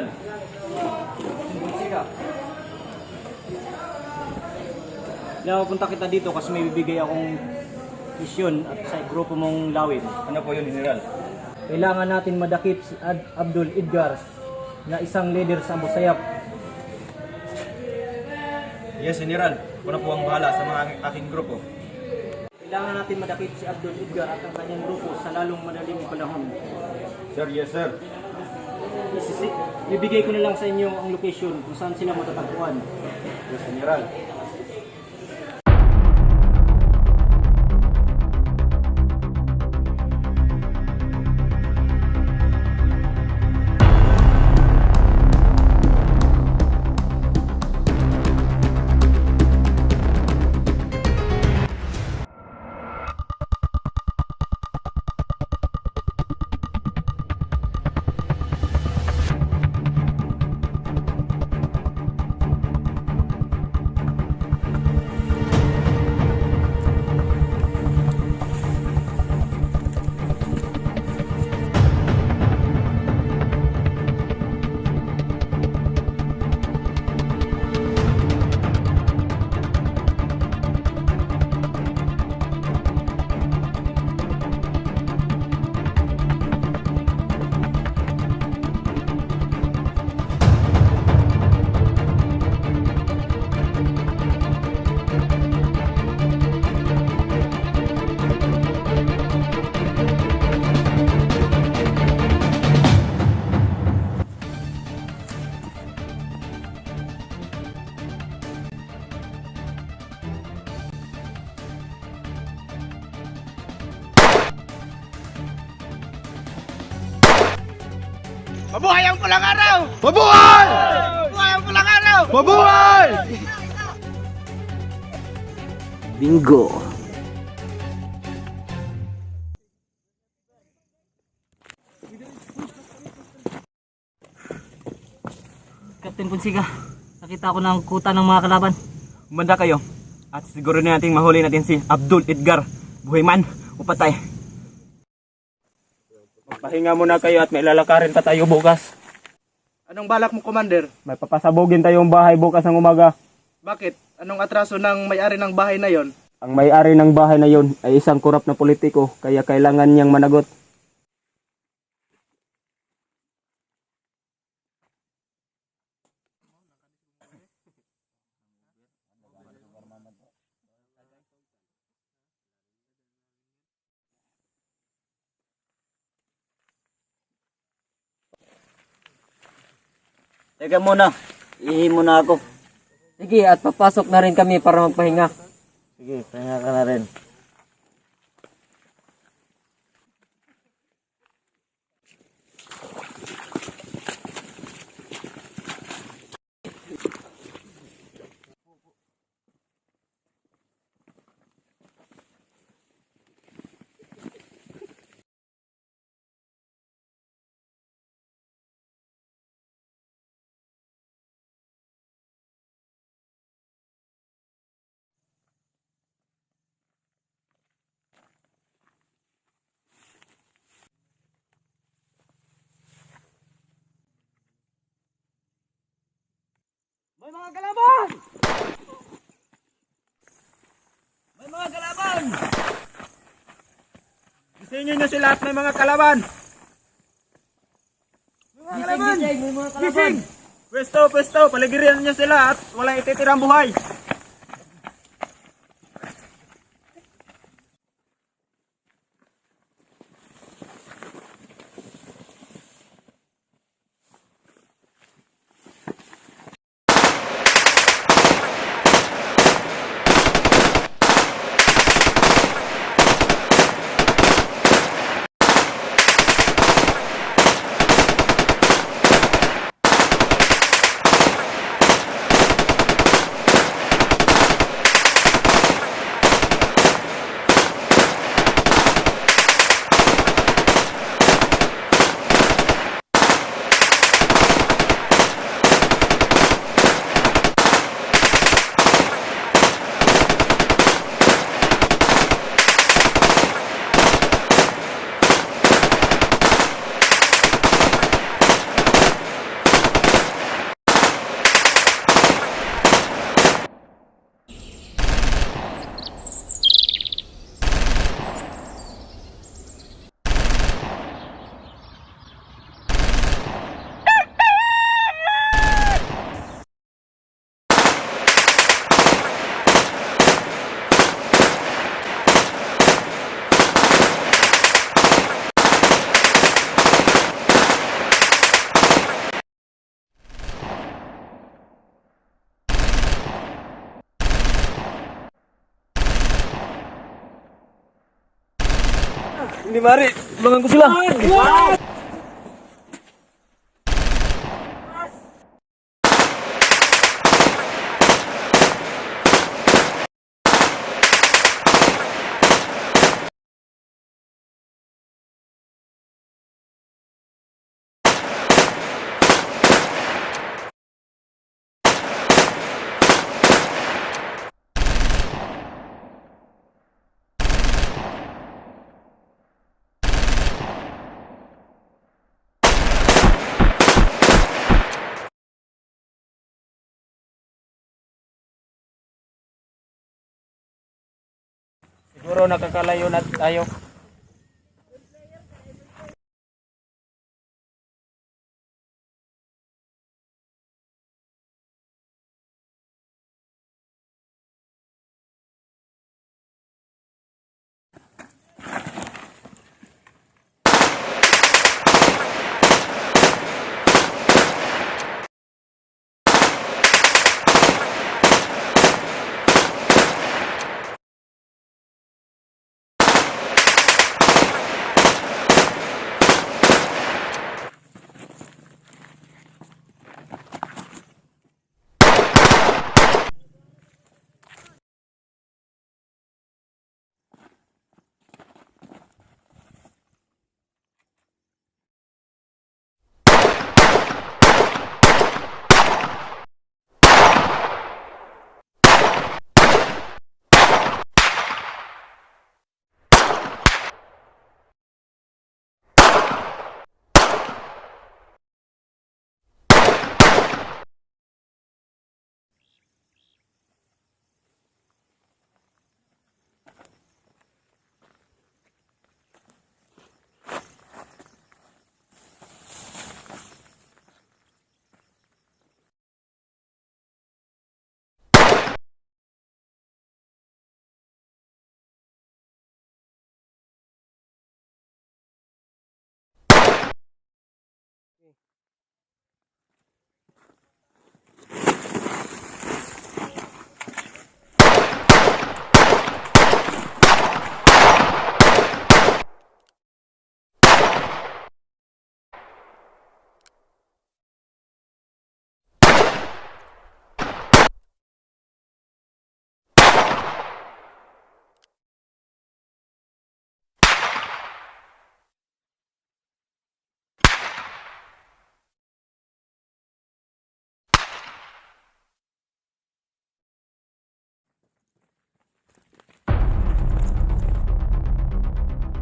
General. Kaya pupunta kita dito kasi may bibigay akong misyon at sa grupo mong lawin. Ano po yun, General? Kailangan natin madakip si Abdul Idgar na isang leader sa Abu Sayyaf. Yes, General. Ako na po ang bahala sa mga aking grupo. Kailangan natin madakip si Abdul Idgar at ang kanyang grupo sa lalong madaling panahon. Sir, yes, sir. Bibigay ko na lang sa inyo ang location kung saan sila matatagpuan. Yes, General. Mabuhay ang pulang araw! Mabuhay! Mabuhay ang pulang araw! Mabuhay! Bingo! Captain Punsiga, nakita ko ng kuta ng mga kalaban. Umanda kayo. At siguro na natin mahuli natin si Abdul Idgar. Buhay man o patay. Magpahinga muna kayo at may lalakarin pa tayo bukas. Anong balak mo, Commander? May papasabugin tayong bahay bukas ng umaga. Bakit? Anong atraso ng may-ari ng bahay na yon? Ang may-ari ng bahay na yon ay isang korap na politiko, kaya kailangan niyang managot. Teka muna, ihi muna ako. Sige, at papasok na rin kami para magpahinga. Sige, pahinga ka na rin. May mga kalaban! May mga kalaban! Gisingin niyo sila at may mga kalaban! May mga kalaban! Gising, may mga kalaban! Gising! Pwesto, pwesto! Paligiran niyo sila at walang ititirang buhay! Hindi mari, tulungan ko sila. Siguro nakakalayo na tayo.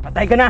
Patay ka na!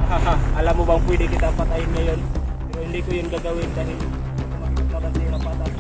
Haha, alam mo bang pwede kita patayin ngayon? Pero hindi ko yun gagawin dahil tumakit na kasi rapatan.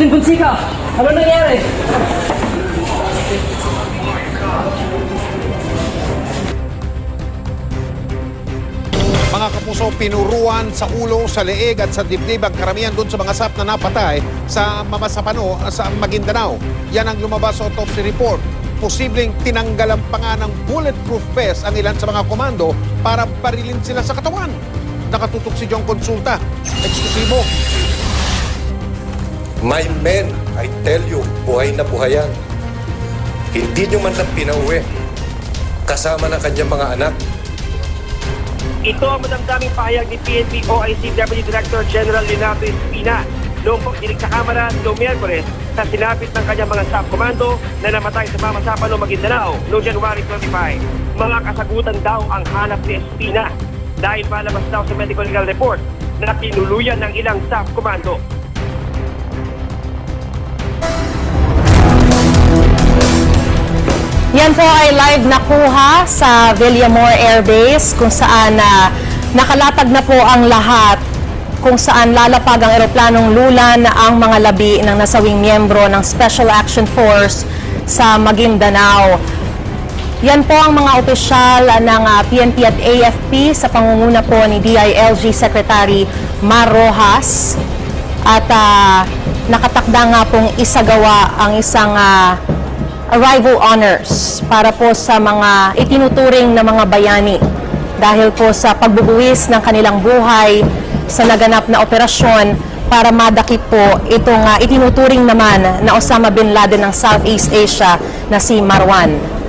Captain Fonseca, ano nangyari? Mga kapuso, pinuruan sa ulo, sa leeg at sa dibdib ang karamihan doon sa mga SAP na napatay sa Mamasapano, sa Maguindanao. Yan ang lumabas sa autopsy report. Posibleng tinanggalan pa nga ng bulletproof vest ang ilan sa mga komando para barilin sila sa katawan. Nakatutok si John Consulta. Eksklusibo. My men, I tell you, buhay na buhay yan. Hindi nyo man lang pinauwi. Kasama ng kanyang mga anak. Ito ang madamdaming pahayag ni PNP OIC Deputy Director General Leonardo Espina noong pagdinig sa Kamara noong Miyerkules sa sinapit ng kanyang mga staff commando na namatay sa Mamasapalo, Maguindanao noong January 25. Mga kasagutan daw ang hanap ni Espina dahil malabas daw sa medical legal report na tinuluyan ng ilang staff commando. Yan po ay live nakuha sa Villamor Air Base kung saan nakalatag na po ang lahat kung saan lalapag ang eroplanong lulan ang mga labi ng nasawing miyembro ng Special Action Force sa Maguindanao. Yan po ang mga opisyal ng PNP at AFP sa pangunguna po ni DILG Secretary Mar Rojas at nakatakda nga pong isagawa ang isang arrival honors para po sa mga itinuturing na mga bayani dahil po sa pagbubuwis ng kanilang buhay sa naganap na operasyon para madakip po itong itinuturing naman na Osama Bin Laden ng Southeast Asia na si Marwan.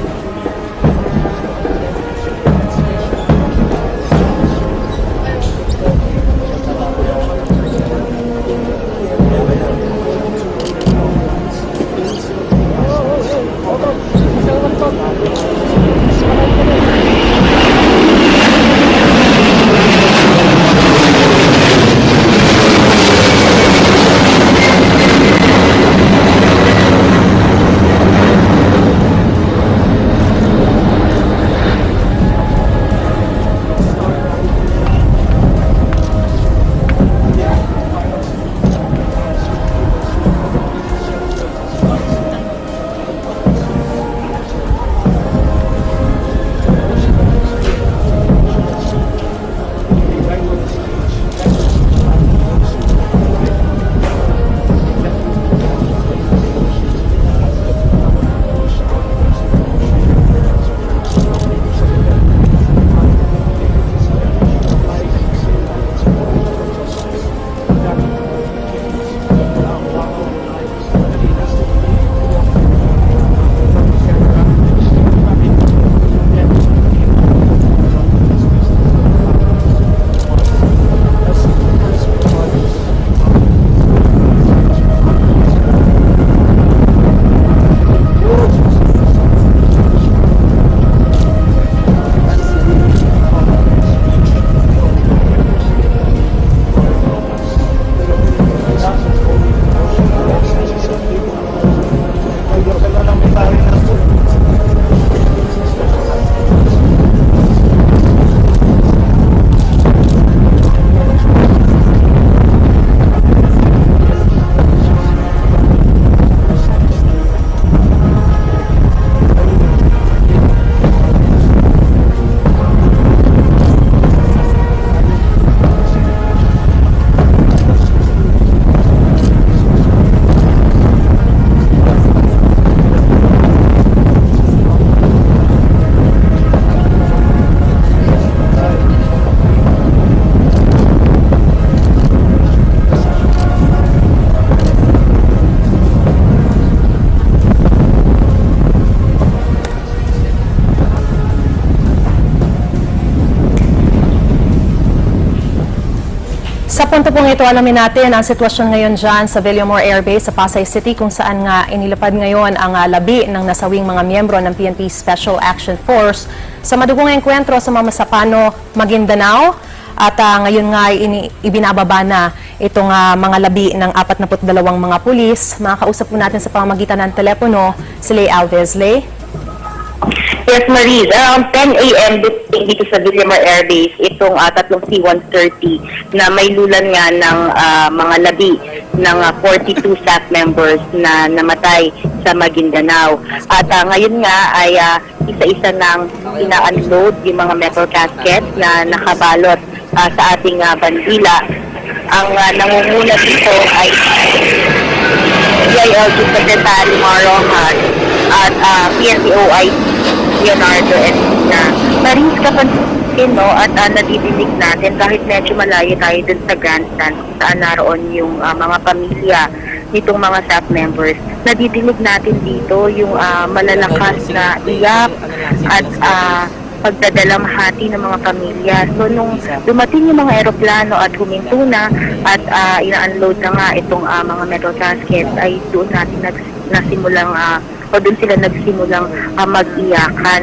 Sa punto pong ito, alamin natin ang sitwasyon ngayon dyan sa Villamor Air Base sa Pasay City kung saan nga inilapad ngayon ang labi ng nasawing mga miyembro ng PNP Special Action Force sa madugong engkwentro sa Mamasapano, Maguindanao. At ngayon nga ibinababa na itong mga labi ng 42 mga pulis. Makakausap po natin sa pamamagitan ng telepono si Lay Alves. Lay? Yes, Marie. Around 10 a.m. dito sa Villamor Air Base, itong tatlong C-130 na may lulan nga ng mga labi ng 42 staff members na namatay sa Maguindanao. At ngayon nga ay isa-isa nang ina-unload yung mga metal caskets na nakabalot sa ating bandila. Ang nangunguna dito ay DILG Secretary Marohan at PNP-OIC Leonardo Espina. Maris, kapansin, no, at nadidinig natin kahit medyo malayo tayo dun sa grandstand kung saan naroon yung mga pamilya nitong mga staff members. Nadidinig natin dito yung malalakas na iyak at pagdadalamhati ng mga pamilya. So nung dumating yung mga eroplano at huminto na at ina-unload na nga itong mga metal casket, ay doon natin nasimulang doon sila nagsimulang mag-iyakan.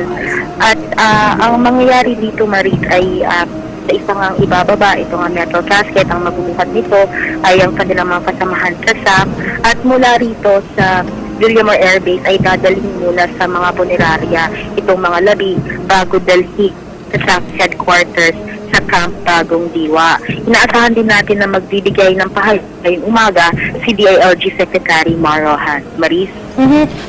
At ang mangyayari dito, Maris, ay sa isang ang ibababa itong metal casket, ang magbubuhat nito ay ang kanilang mga kasamahan sa SAF, at mula rito sa Villamor Air Base ay dadalhin muna sa mga punerarya itong mga labi bago dalhin sa SAF headquarters sa Camp Bagong Diwa. Inaasahan din natin na magbibigay ng pahayag ngayong umaga si DILG Secretary Marohan. Maris?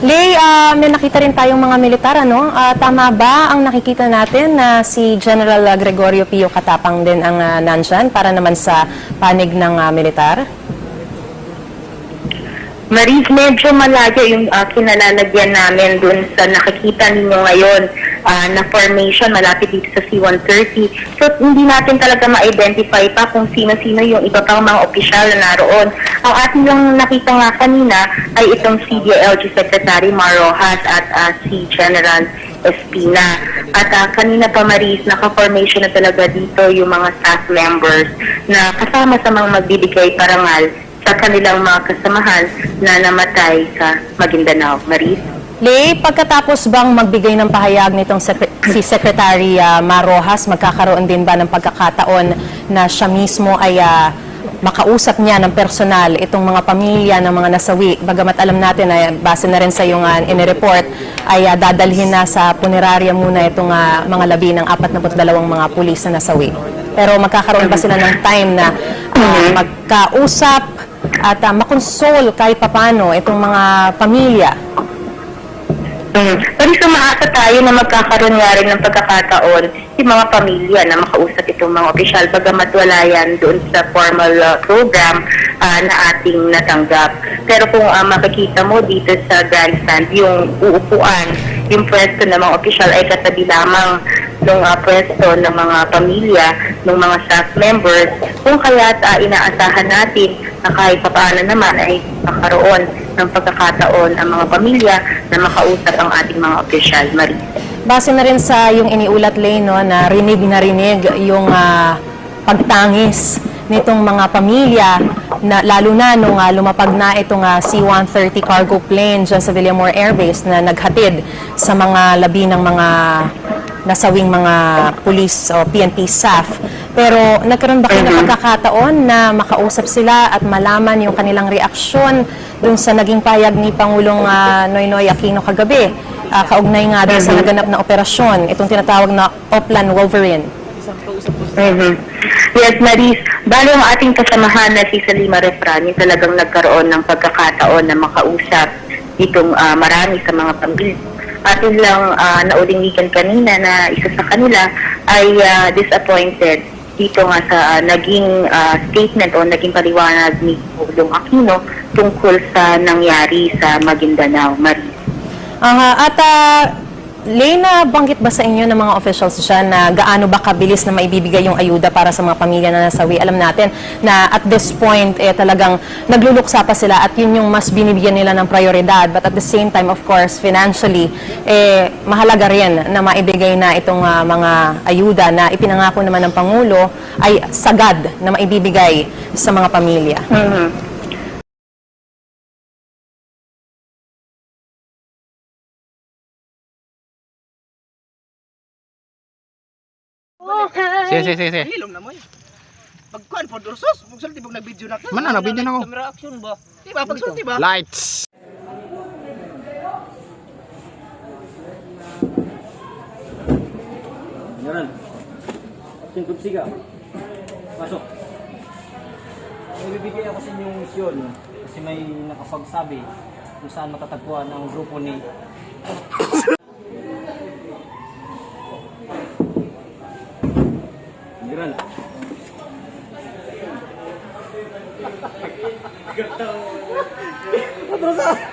Lay, may nakita rin tayong mga militar, ano? Tama ba ang nakikita natin na si General Gregorio Pio Katapang din ang nandyan para naman sa panig ng militar? Maris, medyo malayo yung kinalalagyan namin dun sa nakikita ninyo ngayon na formation malapit dito sa C-130. So, hindi natin talaga ma-identify pa kung sino-sino yung iba pang mga opisyal na naroon. Ang ating lang nakita nga kanina ay itong CDLG Secretary Marojas at si General Espina. At kanina pa, Maris, naka-formation na talaga dito yung mga staff members na kasama sa mga magbibigay parangal sa kanilang mga kasamahan na namatay sa Maguindanao. Maris? Lay, pagkatapos bang magbigay ng pahayag nitong si Secretary Marojas, magkakaroon din ba ng pagkakataon na siya mismo ay makausap niya ng personal itong mga pamilya ng mga nasawi? Bagamat alam natin ay base na rin sa iyong inireport, ay dadalhin na sa punerarya muna itong mga labi ng 42 mga pulis na nasawi. Pero magkakaroon ba sila ng time na magkausap at makonsol kahit papano itong mga pamilya? Pero sumaasa tayo na magkakaroon nga rin ng pagkakataon yung mga pamilya na makausap itong mga opisyal, bagamat wala yan doon sa formal program na ating natanggap. Pero kung makikita mo dito sa grandstand, yung uupuan, yung pwesto ng mga opisyal ay katabi lamang ng pwesto ng mga pamilya, ng mga staff members, kung kaya't inaasahan natin na kahit papaano naman ay makaroon ng pagkakataon ang mga pamilya na makausap ang ating mga opisyal. Marie? Base na rin sa yung iniulat, Lay, no, na rinig yung pagtangis nitong mga pamilya, na lalo na nung lumapag na itong C-130 cargo plane dyan sa Villamor Air Base na naghatid sa mga labi ng mga nasawing mga pulis o PNP staff. Pero nagkaroon ba kayo ng pagkakataon na makausap sila at malaman yung kanilang reaksyon dun sa naging payag ni Pangulong Noynoy Aquino kagabi, kaugnay nga din sa naganap na operasyon, itong tinatawag na Oplan Wolverine? Yes, Maris. Bali ang ating kasamahan na si Salima Refran, yung talagang nagkaroon ng pagkakataon na makausap itong marami sa mga pamilya. Atin lang naulingigan kanina na isa sa kanila ay disappointed dito nga sa naging statement o naging paliwanag ni Pangulong Aquino tungkol sa nangyari sa Maguindanao. Maris. Lena, banggit ba sa inyo ng mga officials siya na gaano ba kabilis na maibibigay yung ayuda para sa mga pamilya na nasawi? Alam natin na at this point, talagang nagluluksa pa sila at yun yung mas binibigyan nila ng prioridad. But at the same time, of course, financially, mahalaga rin na maibigay na itong mga ayuda na ipinangako naman ng Pangulo ay sagad na maibibigay sa mga pamilya. Sige. Hilom na mo eh. Pagkuhan po, Dursos, magsulti pag nag-video na ka. Mana nag-video na ako. Camera action ba? Diba, pagsulti ba? Lights. Yan. Action kutsi ka. Pasok. bibigay ako sa inyong misyon kasi may nakapagsabi kung saan matatagpuan ang grupo ni General. Atrosa!